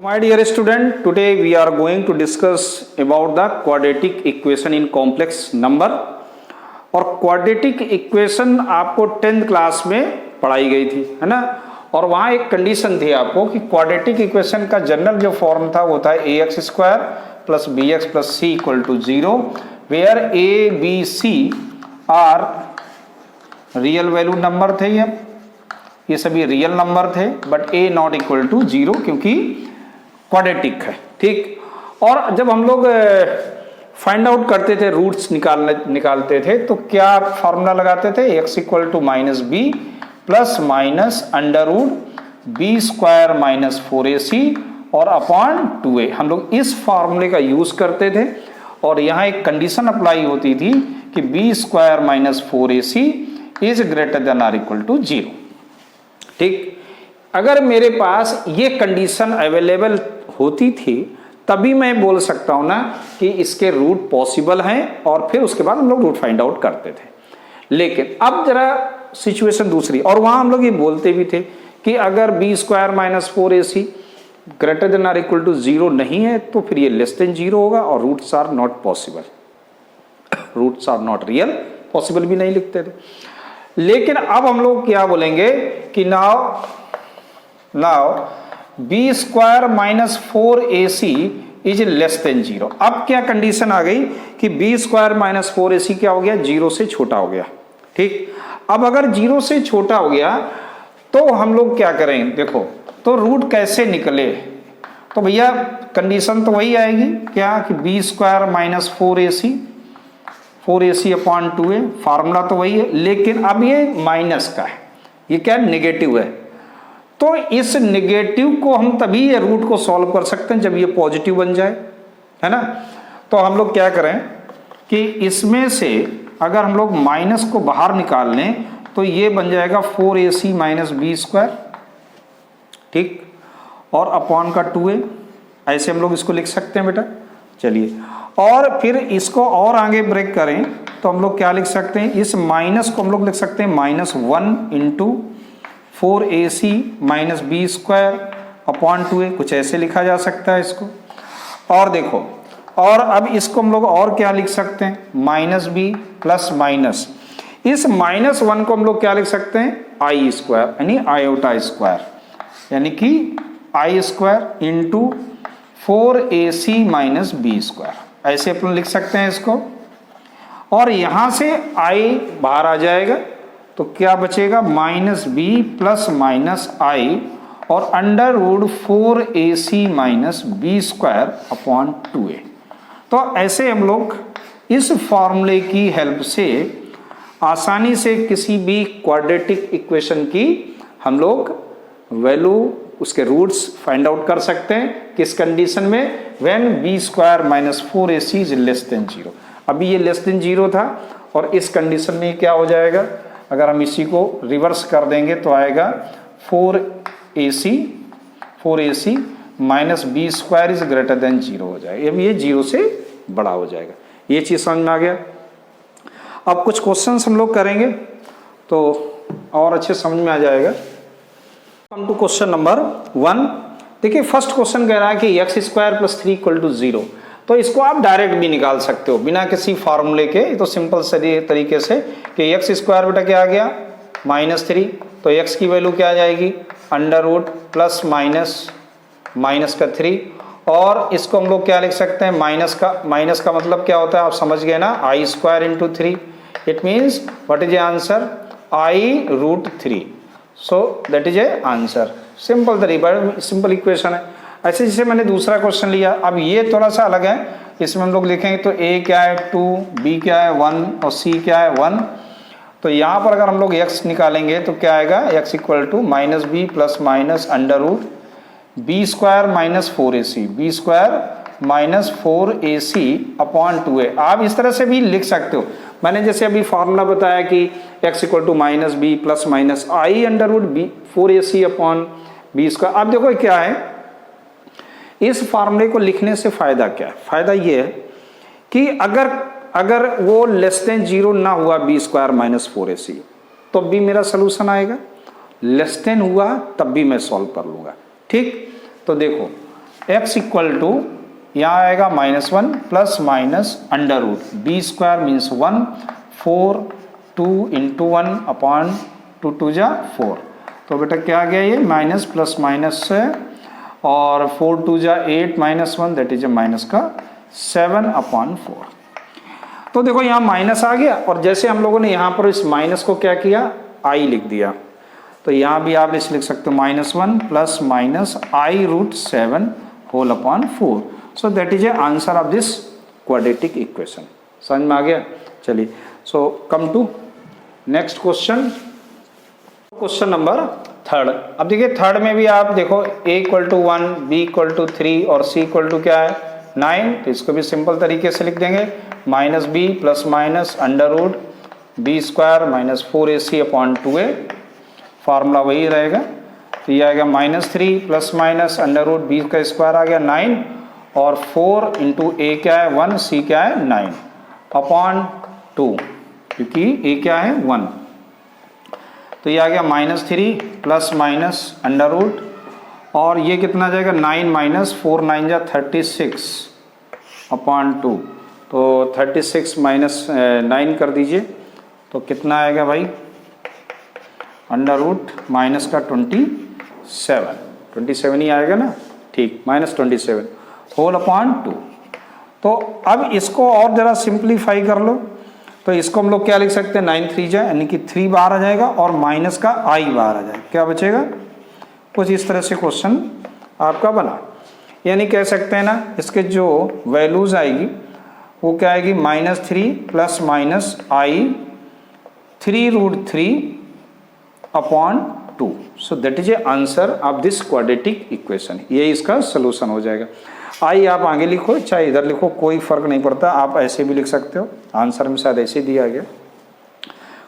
My dear student, today we are going to discuss about the quadratic equation in complex number। और quadratic equation आपको 10th class में पढ़ाई गई थी, है ना। और वहाँ एक कंडीशन थी आपको कि क्वाड्रेटिक इक्वेशन का जनरल जो फॉर्म था वो था ax square plus b x plus c equal to 0, where a b c are real value number थे। ये सभी रियल नंबर थे, but a not equal to 0 क्योंकि क्वाड्रेटिक है, ठीक। और जब हम लोग फाइंड आउट करते थे, रूट्स निकालते थे, तो क्या फॉर्मूला लगाते थे? X equal to minus b plus minus under root b square minus 4ac और अपॉन 2a। हम लोग इस फॉर्मूले का यूज करते थे और यहाँ एक कंडीशन अप्लाई होती थी कि b square minus 4ac is greater than or equal to 0, ठीक। अगर मेरे पास ये कंडीशन अवेलेबल होती थी तभी मैं बोल सकता हूं ना कि इसके रूट पॉसिबल हैं, और फिर उसके बाद हम लोग रूट फाइंड आउट करते थे। लेकिन अब जरा सिचुएशन दूसरी, और वहां हम लोग ये बोलते भी थे कि अगर b square minus 4ac greater than or equal to 0 नहीं है तो फिर ये लेस देन 0 होगा और roots are not possible, roots are not real, possible भी नहीं लिखते थे। लेकिन अब हम लोग क्या बोलेंगे कि now b square minus 4ac is less than 0। अब क्या कंडीशन आ गई कि बी स्क्वायर माइनस 4ac क्या हो गया? 0 से छोटा हो गया, ठीक। अब अगर 0 से छोटा हो गया तो हम लोग क्या करें? देखो तो रूट कैसे निकले? तो भैया कंडीशन तो वही आएगी क्या कि b square minus 4ac upon 2a, formula तो वही है, लेकिन अब ये माइनस का है, ये क्या नेगेटिव है। तो इस नेगेटिव को हम तभी ये रूट को सॉल्व कर सकते हैं जब ये पॉजिटिव बन जाए, है ना। तो हम लोग क्या करें कि इसमें से अगर हम लोग माइनस को बाहर निकाल लें तो ये बन जाएगा 4ac माइनस बी स्क्वायर, ठीक, और अपॉन का 2a। ऐसे हम लोग इसको लिख सकते हैं बेटा। चलिए, और फिर इसको और आगे ब्रेक करें तो हम लोग क्या लिख सकते हैं? इस माइनस को हम लोग लिख सकते हैं -1 into 4ac minus B square upon 2a, कुछ ऐसे लिखा जा सकता है इसको। और देखो, और अब इसको हम लोग और क्या लिख सकते हैं? माइनस बी प्लस माइनस, इस -1 को हम लोग क्या लिख सकते हैं? आई स्क्वायर, यानी आयोटा स्क्वायर, यानी कि I square into 4ac minus B square, ऐसे अपन लिख सकते हैं इसको। और यहां से आई बाहर आ जाएगा तो क्या बचेगा? Minus b plus minus i और under root 4ac minus B square upon 2a। तो ऐसे हम लोग इस फॉर्मूले की हेल्प से आसानी से किसी भी क्वाड्रेटिक इक्वेशन की हम लोग वैल्यू, उसके रूट्स फाइंड आउट कर सकते हैं। किस कंडीशन में? When b square minus 4ac is less than 0। अभी ये लेस देन 0 था और इस कंडीशन में क्या हो जाएगा? अगर हम इसी को रिवर्स कर देंगे तो आएगा 4ac minus B square is greater than 0 हो जाएगा। ये 0 से बड़ा हो जाएगा। ये चीज समझ में आ गया। अब कुछ क्वेश्चंस हम लोग करेंगे तो और अच्छे समझ में आ जाएगा। Come to question number 1। देखिए, फर्स्ट क्वेश्चन कह रहा है कि x square plus 3 equal to 0। तो इसको आप डायरेक्ट भी निकाल सकते हो बिना किसी फार्मूले के। तो सिंपल तरीके से कि एक्स स्क्वायर बेटा क्या आ गया? -3, तो एक्स की वैल्यू क्या आ जाएगी? अंडर रूट प्लस माइनस का 3, और इसको हम लोग क्या लिख सकते हैं? माइनस का मतलब क्या होता है? आप समझ गए ना, I square into 3। It means what is a answer? I root 3। So that is a answer. Simple तरीका, सिंपल इक्वेशन है। ऐसे जैसे मैंने दूसरा क्वेश्चन लिया, अब ये थोड़ा सा अलग है। इसमें हम लोग लिखेंगे तो a क्या है 2, b क्या है 1 और c क्या है 1। तो यहाँ पर अगर हम लोग x निकालेंगे तो क्या आएगा? x equal to minus b plus minus under root b square minus 4ac, b square minus 4ac upon 2a। आप इस तरह से भी लिख सकते हो। मैंने जैसे अभी फॉर्मूला बताया कि x equal to minus b plus minus i under root b 4ac upon b square. अब देखो क्या है, इस फार्मूले को लिखने से फायदा क्या है? फायदा ये है कि अगर वो लेस देन 0 ना हुआ बी स्क्वायर माइनस 4ac तो भी मेरा सोल्यूशन आएगा, लेस देन हुआ तब भी मैं सॉल्व कर लूंगा, ठीक। तो देखो x इक्वल टू यहाँ आएगा -1 plus minus under root b square means 1 4 2 into 1 upon 2 2 जा 4। तो बेटा क्या आ गया ये माइनस प्लस माइनस से और 4 2 जा 8 -1 दैट इज ए माइनस का 7 अपॉन 4। तो देखो यहाँ माइनस आ गया और जैसे हम लोगों ने यहाँ पर इस माइनस को क्या किया i लिख दिया, तो यहाँ भी आप इसे लिख सकते हो -1 plus minus i root 7 whole upon 4। So that is a answer of this quadratic equation. समझ में आ गया? चलिए, so come to next question, question number third. अब देखिए थर्ड में भी आप देखो a equal to 1, b equal to 3 और c इक्वल टू क्या है 9। तो इसको भी सिंपल तरीके से लिख देंगे minus b plus minus under root b square minus 4ac upon 2a। Formula वही रहेगा। तो ये आएगा -3 plus minus under root b का स्क्वायर आ गया 9 और 4 इंटू ए क्या है 1, सी क्या है 9 अपॉन 2, क्योंकि ए क्या है 1। तो ये आ गया -3 प्लस माइनस अंडर रूट और ये कितना जाएगा 9 माइनस 4 9 जा 36 अपॉन 2। तो 36 माइनस 9 कर दीजिए तो कितना आएगा भाई अंडर रूट माइनस का 27 ही आएगा ना, ठीक, -27 होल अपॉन 2। तो अब इसको और ज़रा सिंप्लीफाई कर लो, तो इसको हम लोग क्या लिख सकते हैं 9 3 जाए यानी कि 3 बाहर आ जाएगा और माइनस का i बाहर आ जाएगा। क्या बचेगा? कुछ इस तरह से क्वेश्चन आपका बना। यानी कह सकते हैं ना इसके जो वैल्यूज आएगी वो क्या आएगी -3 plus minus i 3 root 3 upon 2। So that is a answer of this quadratic equation. ये इसका सोल्यूशन हो जाएगा। आई आप आगे लिखो चाहे इधर लिखो, कोई फर्क नहीं पड़ता, आप ऐसे भी लिख सकते हो। आंसर में शायद ऐसे दिया गया,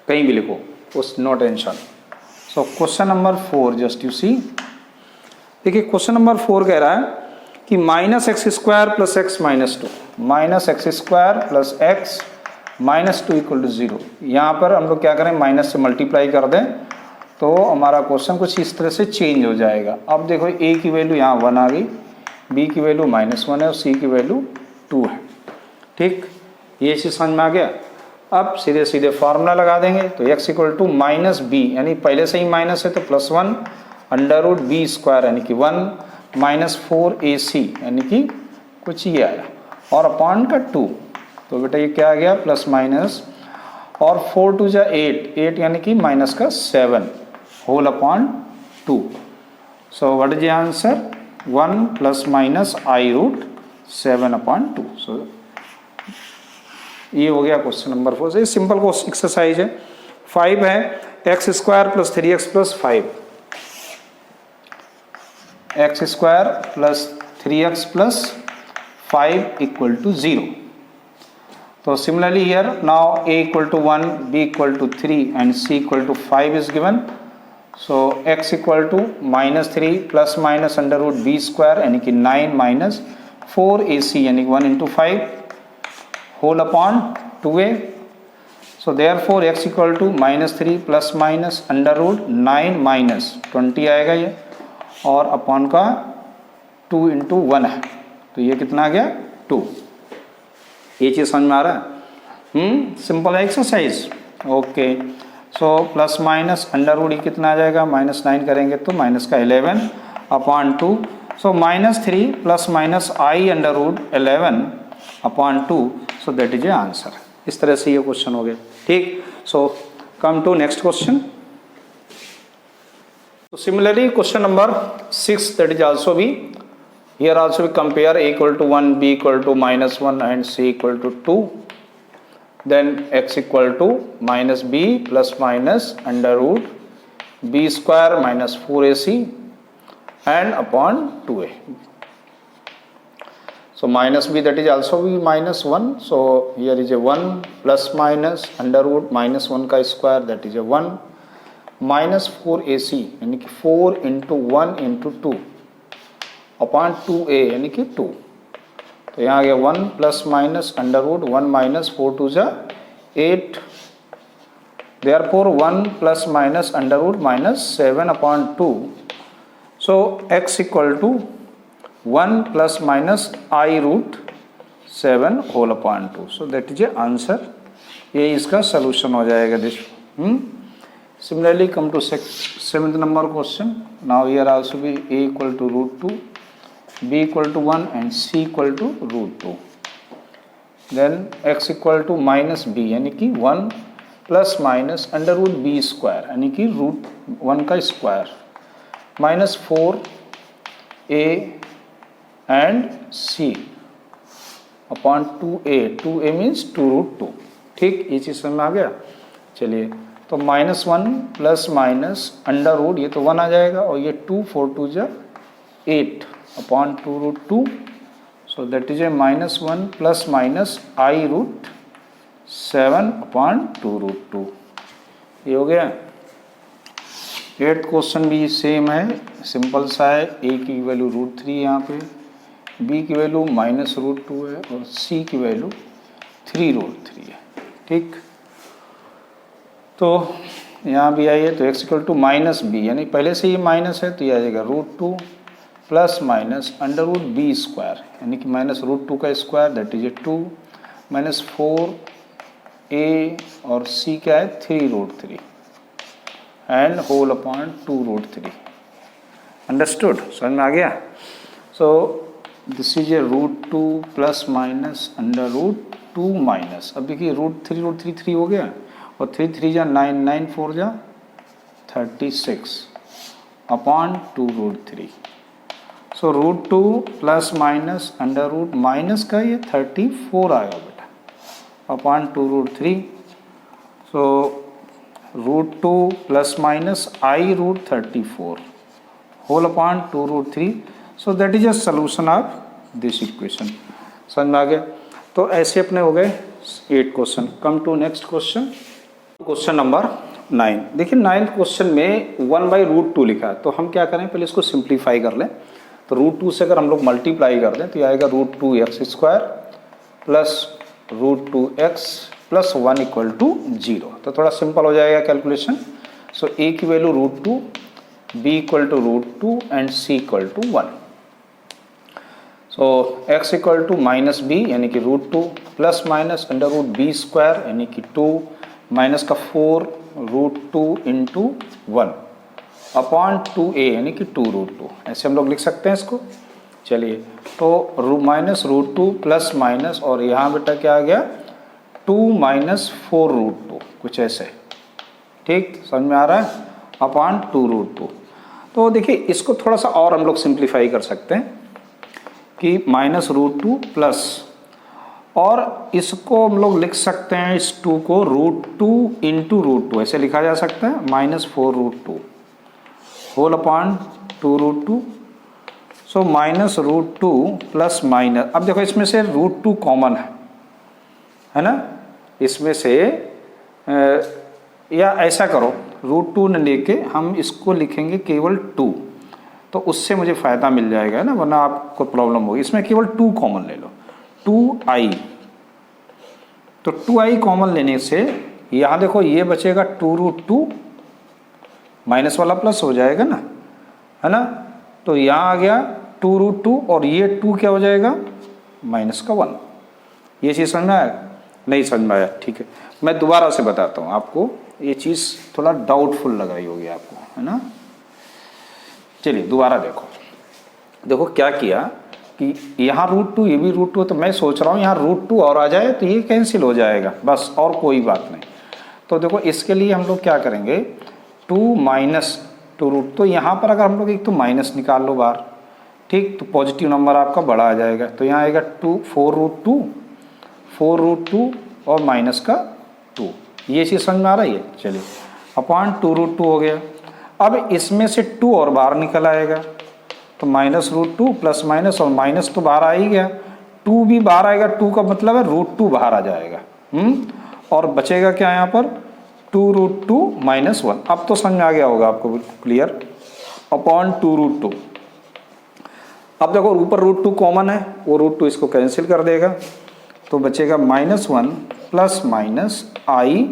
कहीं भी लिखो, उस no tension. So question number 4 just you see. देखिए क्वेश्चन नंबर 4 कह रहा है कि -x² plus x minus 2 -x² plus x minus 2 equal to 0। यहाँ पर हम लोग क्या करें माइनस से मल्टीप्लाई कर दें तो हमारा क्वेश्चन कुछ इस तरह से चेंज हो जाएगा। अब देखो a की वैल्यू यहाँ 1 आ गई, b की वैल्यू -1 है और c की वैल्यू 2 है। ठीक, ये चीज़ समझ में आ गया। अब सीधे सीधे फार्मूला लगा देंगे तो x equal to minus b यानी पहले से ही माइनस है तो +1 अंडर रूट बी स्क्वायर यानी कि 1 माइनस 4ac यानी कि कुछ ये आया और अपॉन का 2। तो बेटा ये क्या आ गया प्लस माइनस और 4 2 जा 8 यानी कि माइनस का 7 whole upon 2। So what is the answer 1 plus minus i root 7 upon 2। So ये हो गया क्वेश्चन नंबर 4 से। सिंपल एक्सरसाइज है। 5 है x² plus 3x plus 5 x² plus 3x plus 5 equal to 0। तो similarly here now a equal to 1, b equal to 3 and c equal to 5 is given. So x equal to -3 plus minus under root b square यानी कि 9 minus 4ac यानी कि 1 into 5 whole upon 2a. So therefore x equal to -3 plus minus under root 9 minus 20 आएगा ये और upon का 2 into 1 है तो ये कितना आ गया 2। ये चीज़ समझ में आ रहा है? Simple exercise. Okay, so plus minus under root कितना आ जाएगा -9 करेंगे तो माइनस का 11 upon 2। So -3 plus minus i under root 11 upon 2। So that is a answer. इस तरह से ये क्वेश्चन हो गया। ठीक, so come to next question. So similarly question number 6 that is also be here also we compare a equal to 1, b equal to -1 and c equal to 2. Then x equal to -b plus minus under root b square minus 4ac and upon 2a. So -b that is also be -1. So here is a 1 plus minus under root -1 का square that is a 1 minus 4ac यानी कि 4 into 1 into 2 upon 2a यानी कि 2। तो यहाँ आ गया 1 plus minus under root 1 minus 4 2 जा 8 therefore 1 plus minus under root -7 upon 2। So x equal to 1 plus minus i root 7 whole upon 2. So that is a answer. ये इसका सोल्यूशन हो जाएगा this. Similarly, come to seventh number question. Now here also be a equal to root 2, b equal to 1 and c equal to root 2. Then x equal to minus b यानी कि 1 plus minus under root b square यानी कि root 1 का square minus 4a and c upon 2a. 2a means 2 root 2. ठीक, ये चीज़ समझ में आ गया. चलिए, तो -1 प्लस माइनस अंडर रूट, ये तो 1 आ जाएगा और ये 2 4 2 जा 8 upon 2 root 2. So that is a -1 plus minus i root 7 upon 2 root 2. ये हो गया. 8th क्वेश्चन भी सेम है, सिंपल सा है. ए की वैल्यू रूट 3 यहाँ पे, बी की वैल्यू माइनस रूट 2 है और सी की वैल्यू 3 रूट 3 है. ठीक, तो यहाँ भी आइए तो x equal to minus b यानी पहले से ये माइनस है तो ये आ जाएगा root 2 plus minus under root b square यानी कि माइनस रूट 2 का square that is a 2 minus 4a और c क्या है 3 root 3 and whole upon 2 root 3. Understood, समझ में आ गया. So this is a root 2 plus minus under root 2 minus, अब देखिए रूट 3 3 हो गया और 3 3 जा 9 9 4 जा 36 upon 2 root 3. So root 2 plus minus under root minus का ये 34 आएगा बेटा upon 2 root 3. So root 2 plus minus i root 34 whole upon 2 root 3. So that is a solution of this equation. समझ में आ गया. तो ऐसे अपने हो गए 8 question. Come to next question, question number 9. देखिए 9th क्वेश्चन में 1/√2 लिखा है, तो हम क्या करें पहले इसको सिंप्लीफाई कर लें. तो रूट 2 से अगर हम लोग मल्टीप्लाई कर दें तो ये आएगा root 2x square plus root 2x plus 1 equal to 0. तो थोड़ा सिंपल हो जाएगा कैलकुलेशन. सो a की value root 2, b equal to root 2 and c equal to 1. So x equal to minus b यानी कि root 2 plus minus under root b square यानी कि 2 minus का 4 रूट 2 इंटू 1 अपॉन 2a यानी कि 2 root 2. ऐसे हम लोग लिख सकते हैं इसको. चलिए, तो माइनस रूट 2 प्लस माइनस और यहाँ बेटा क्या आ गया 2 माइनस 4 रूट 2 कुछ ऐसे. ठीक, समझ में आ रहा है अपॉन 2 रूट 2. तो देखिए इसको थोड़ा सा और हम लोग सिंप्लीफाई कर सकते हैं कि माइनस रूट 2 प्लस और इसको हम लोग लिख सकते हैं इस 2 को रूट 2 इंटू रूट 2 ऐसे लिखा जा सकता है -4 root 2 whole upon 2 root 2. So minus root 2 plus minus, अब देखो इसमें से रूट 2 कॉमन है ना, इसमें से या ऐसा करो रूट 2 न लेके हम इसको लिखेंगे केवल 2, तो उससे मुझे फ़ायदा मिल जाएगा ना, वरना आपको प्रॉब्लम होगी. इसमें केवल 2 कॉमन ले लो 2i. तो 2i कॉमन लेने से यहाँ देखो ये बचेगा 2 रूट 2 माइनस वाला प्लस हो जाएगा ना, है ना. तो यहाँ आ गया 2 रूट 2 और ये 2 क्या हो जाएगा माइनस का 1. ये चीज़ समझ में आया? नहीं समझ में आया? ठीक है, मैं दोबारा से बताता हूँ आपको. ये चीज़ थोड़ा डाउटफुल लग रही होगी आपको, है ना. चलिए दोबारा देखो क्या किया कि यहाँ रूट 2 ये भी रूट 2, तो मैं सोच रहा हूँ यहाँ रूट 2 और आ जाए तो ये कैंसिल हो जाएगा बस, और कोई बात नहीं. तो देखो इसके लिए हम लोग क्या करेंगे 2 माइनस 2 रूट, तो यहाँ पर अगर हम लोग एक तो माइनस निकाल लो बाहर, ठीक, तो पॉजिटिव नंबर आपका बड़ा आ जाएगा. तो यहाँ आएगा 4 रूट 2 और माइनस का 2. ये चीज़ समझ में आ रही है. चलिए अपॉन 2 रूट 2 हो गया. अब इसमें से 2 और बाहर निकल आएगा तो माइनस रूट 2 प्लस माइनस और माइनस तो बाहर आ ही गया, 2 भी बाहर आएगा, 2 का मतलब है रूट 2 बाहर आ जाएगा. और बचेगा क्या यहाँ पर 2 रूट 2 माइनस 1. अब तो समझ में आ गया होगा आपको क्लियर. Upon 2 root 2. अब देखो ऊपर रूट 2 कॉमन है, वो रूट 2 इसको कैंसिल कर देगा तो बचेगा -1 प्लस माइनस आई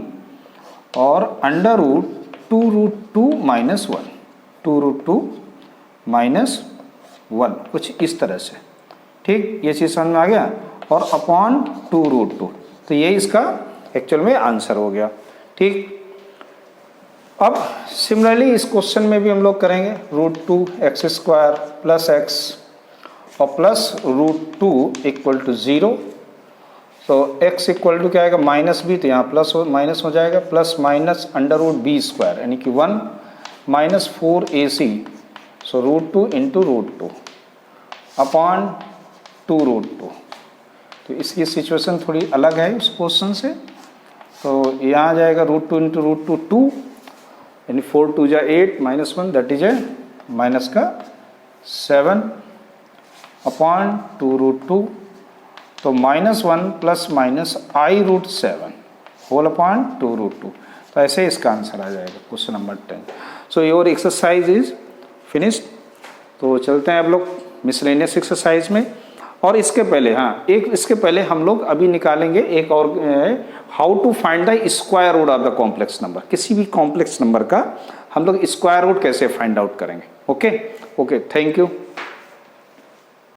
और under root 2 root 2 minus 1, 2 root 2 minus 1, कुछ इस तरह से। ठीक, ये चीज़ समझ में आ गया। और अपॉन 2√2, तो ये इसका एक्चुअल में आंसर हो गया। ठीक, अब सिमिलरली इस क्वेश्चन में भी हम लोग करेंगे √2x² प्लस x और प्लस √2 इक्वल टू 0। तो x इक्वल टू क्या आएगा, माइनस b, तो यहाँ प्लस माइनस हो जाएगा, प्लस माइनस √b² यानी कि 1 माइनस 4ac, सो √2 इंटू √2 अपॉन 2√2। तो इसकी सिचुएशन थोड़ी अलग है उस क्वेश्चन से। तो यहाँ आ जाएगा √2 इंटू √2 2, यानी 4 2 जा 8 minus 1 that is A minus का 7 अपॉन 2√2, तो -1 plus minus i√7 whole upon 2√2। तो ऐसे इसका आंसर आ जाएगा question number 10। So your exercise is finished. तो चलते हैं अब लोग मिसलेनियस एक्सरसाइज में। और इसके पहले इसके पहले हम लोग अभी निकालेंगे एक और, how to find the square root of the complex number. किसी भी कॉम्प्लेक्स नंबर का हम लोग स्क्वायर रूट कैसे फाइंड आउट करेंगे। Okay, thank you.